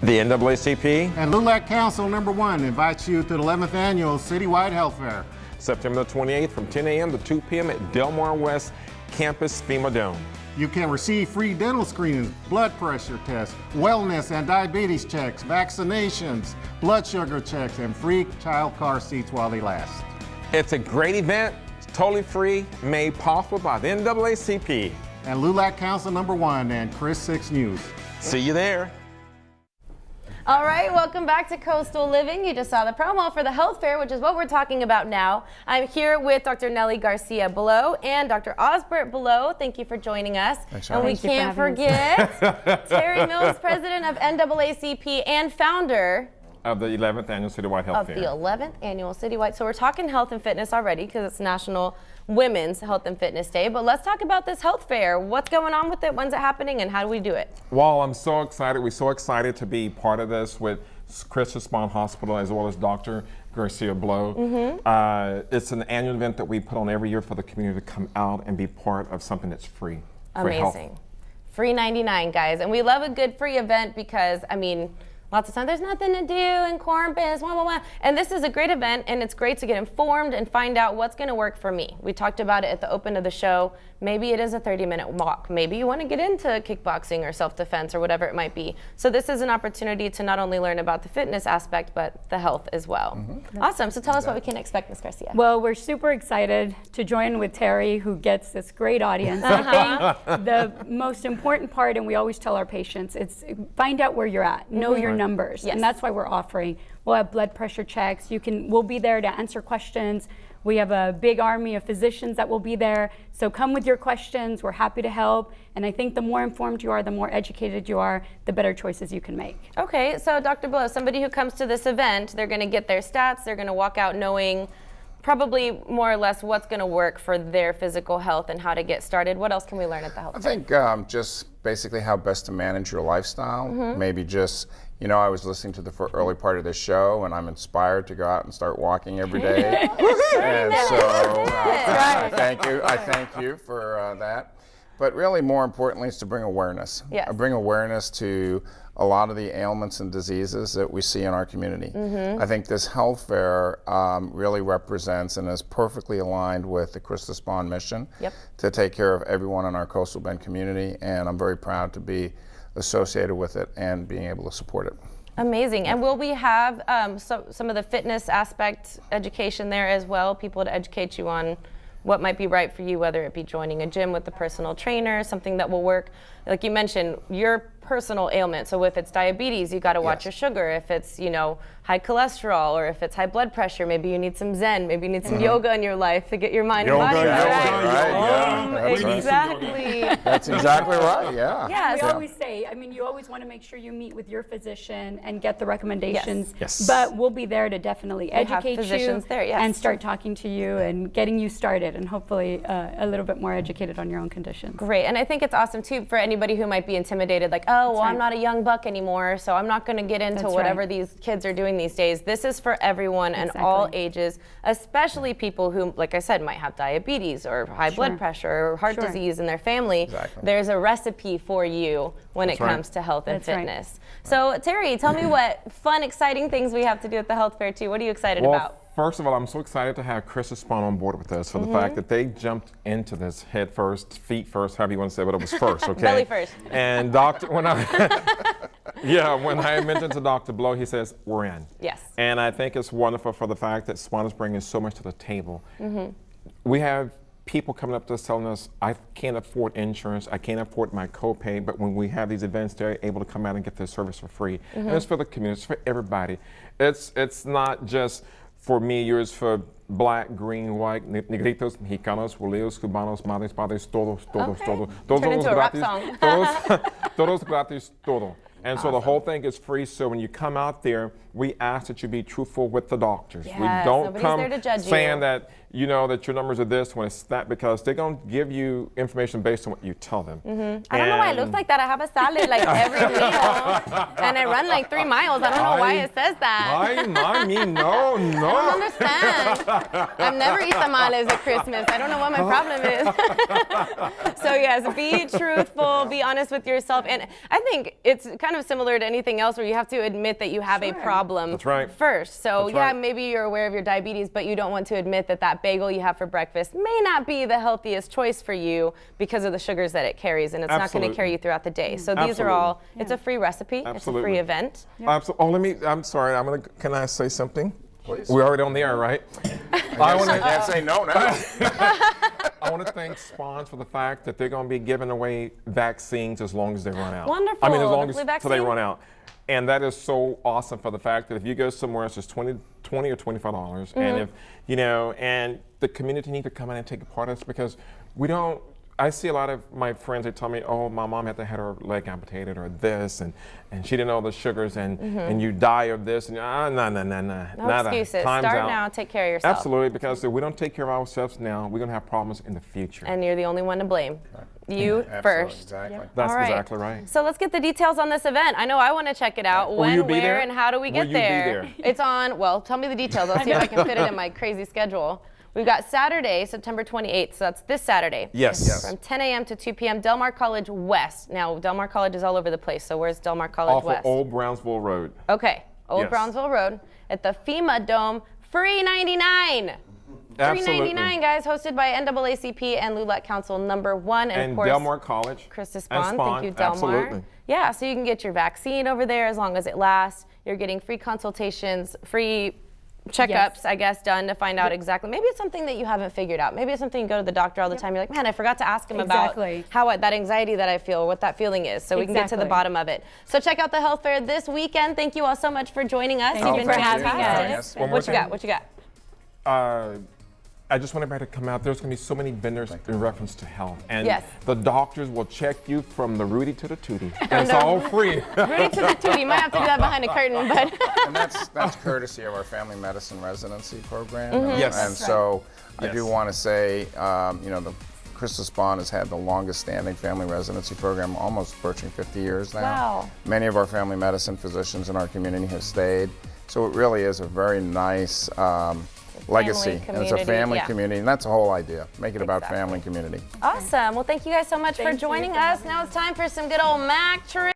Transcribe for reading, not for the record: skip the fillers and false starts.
The NAACP, And LULAC Council number 1 invites you to the 11th Annual Citywide Health Fair. September the 28th from 10 a.m. to 2 p.m. at Delmar West Campus FEMA Dome. You can receive free dental screenings, blood pressure tests, wellness and diabetes checks, vaccinations, blood sugar checks, and free child car seats while they last. It's a great event. It's totally free, made possible by the NAACP. And LULAC Council number 1 and Chris 6 News. See you there. All right, welcome back to Coastal Living. You just saw the promo for the health fair, which is what we're talking about now. I'm here with Dr. Nelly Garcia Below and Dr. Osbert Below. Thank you for joining us. Thanks, and we can't forget Terry Mills, president of NAACP and founder Of the 11th Annual Citywide Health of Fair. the 11th Annual Citywide. So we're talking health and fitness already because it's National Women's Health and Fitness Day. But let's talk about this health fair. What's going on with it? When's it happening? And how do we do it? Well, I'm so excited. We're so excited to be part of this with Christian Spahn Hospital as well as Dr. Garcia Below. It's an annual event that we put on every year for the community to come out and be part of something that's free. For health. Amazing. Free 99, guys. And we love a good free event because, I mean, lots of times there's nothing to do in Corpus, blah, blah, blah. And this is a great event, and it's great to get informed and find out what's going to work for me. We talked about it at the open of the show. Maybe it is a 30-minute walk. Maybe you want to get into kickboxing or self-defense or whatever it might be. So this is an opportunity to not only learn about the fitness aspect, but the health as well. Awesome. So tell us what we can expect, Ms. Garcia. Well, we're super excited to join with Terry, who gets this great audience. I think the most important part, and we always tell our patients, it's find out where you're at, know your numbers, Yes. and that's why we're offering. We'll have blood pressure checks. We'll be there to answer questions. We have a big army of physicians that will be there. So come with your questions. We're happy to help. And I think the more informed you are, the more educated you are, the better choices you can make. Okay, so Dr. Below, somebody who comes to this event, they're going to get their stats, they're going to walk out knowing probably more or less what's going to work for their physical health and how to get started. What else can we learn at the health I fair? think just basically how best to manage your lifestyle. Maybe just, I was listening to the early part of the show and I'm inspired to go out and start walking every day. And so I thank you for that. But really more importantly is to bring awareness. Yes. Bring awareness to a lot of the ailments and diseases that we see in our community. I think this health fair really represents and is perfectly aligned with the Krista Spahn mission to take care of everyone in our Coastal Bend community, and I'm very proud to be associated with it and being able to support it. Amazing. And will we have some of the fitness aspect education there as well, people to educate you on what might be right for you, whether it be joining a gym with a personal trainer, something that will work. Like you mentioned, your personal ailment. So if it's diabetes, you got to watch your sugar. If it's, high cholesterol, or if it's high blood pressure, maybe you need some Zen, maybe you need some yoga in your life to get your mind and body right. Exactly. That's exactly right, yeah. Yeah, We so always say, you always want to make sure you meet with your physician and get the recommendations. Yes. But we'll be there to definitely have educate physicians you there, yes. and start talking to you and getting you started and hopefully a little bit more educated on your own conditions. great. And I think it's awesome too for anybody who might be intimidated, like, oh, well, I'm right. not a young buck anymore, so I'm not going to get into That's whatever right. these kids are doing these days. This is for everyone and all Exactly. ages, especially people who, like I said, might have diabetes or high blood pressure or heart Sure. disease in their family. Exactly. There's a recipe for you when it right. comes to health and That's right. fitness. So Terry, tell me what fun, exciting things we have to do at the health fair too. What are you excited about? First of all, I'm so excited to have Krista Spahn on board with us for the fact that they jumped into this head first, feet first, however you want to say it, but it was first, okay? Belly first. And when I mentioned to Dr. Blow, he says, we're in. Yes. And I think it's wonderful for the fact that Spahn is bringing so much to the table. We have people coming up to us telling us, I can't afford insurance, I can't afford my copay, but when we have these events, they're able to come out and get their service for free. And it's for the community, it's for everybody. It's not just for me, yours, for black, green, white, negritos, mexicanos, judíos, cubanos, madres, padres, todos, todos, Okay. todos. Turn Todos into a rap gratis, song. todos gratis, todo. And so the whole thing is free. So when you come out there, we ask that you be truthful with the doctors. Yes, we don't nobody's come there to judge you. saying that you know that your numbers are this when it's that, because they're going to give you information based on what you tell them. I don't know why it looks like that. I have a salad like every meal, and I run like 3 miles. I don't know why it says that. Mommy, no. I don't understand. I've never eaten tamales at Christmas. I don't know what my problem is. So yes, be truthful, be honest with yourself. And I think it's kind of similar to anything else where you have to admit that you have a problem That's right. first. So That's yeah, right. maybe you're aware of your diabetes, but you don't want to admit that that bagel you have for breakfast may not be the healthiest choice for you because of the sugars that it carries, and it's not going Absolutely. to carry you throughout the day. So these are all, it's a free recipe, it's a Absolutely. free event. I'm sorry. Can I say something? Please. We're already on the air, right? I can't say no now. I want to thank Spawns for the fact that they're going to be giving away vaccines as long as they run out. Wonderful. I mean, as The long flu as till they vaccine? run out. And that is so awesome for the fact that if you go somewhere, it's just $20 or $25. And if, you know, and the community need to come in and take a part of this, because we don't, I see a lot of my friends, they tell me, oh, my mom had to have her leg amputated or this, and she didn't know the sugars, and you die of this, and no. No excuses. Start now, take care of yourself. Absolutely, because if we don't take care of ourselves now, we're going to have problems in the future. And you're the only one to blame. You Absolutely, first. Exactly. That's All right. exactly right. So let's get the details on this event. I know I want to check it out. Will When, you be where, there? and how do we Will get you be there? there? It's on, well, tell me the details. I'll see if I can fit it in my crazy schedule. We've got Saturday, September 28th, so that's this Saturday. Yes. From 10 a.m. to 2 p.m., Del Mar College West. Now, Del Mar College is all over the place, so where's Del Mar College Off of West? Old Brownsville Road. Okay, Old Yes. Brownsville Road at the FEMA Dome, free 99. Absolutely. $3.99, guys, hosted by NAACP and LULAC Council number 1. And, of And course, Del Mar College. Krista and Spahn. Thank you, Del Mar. Absolutely. Yeah, so you can get your vaccine over there as long as it lasts. You're getting free consultations, free checkups, Yes. I guess, done to find out exactly. Maybe it's something that you haven't figured out. Maybe it's something you go to the doctor all the time. You're like, man, I forgot to ask him Exactly. about how that anxiety that I feel, what that feeling is. So we can get to the Exactly. bottom of it. So check out the health fair this weekend. Thank you all so much for joining us. Thank you for having fantastic. us. One more What you got? thing. What you got? I just want everybody to come out. There's going to be so many vendors in reference to health. And Yes. the doctors will check you from the Rudy to the Tootie. And it's all free. Rudy to the Tootie. You might have to do that behind a curtain, but And that's courtesy of our family medicine residency program. Yes. And so I do Yes. want to say, you know, the Krista Spahn has had the longest standing family residency program, almost approaching 50 years now. Wow. Many of our family medicine physicians in our community have stayed. So it really is a very nice legacy. And it's a community, family yeah. community. And that's the whole idea. Make it about Exactly. family community. awesome. Well, thank you guys so much for Thank you joining for us. Now it's time for some good old Mac Trivia.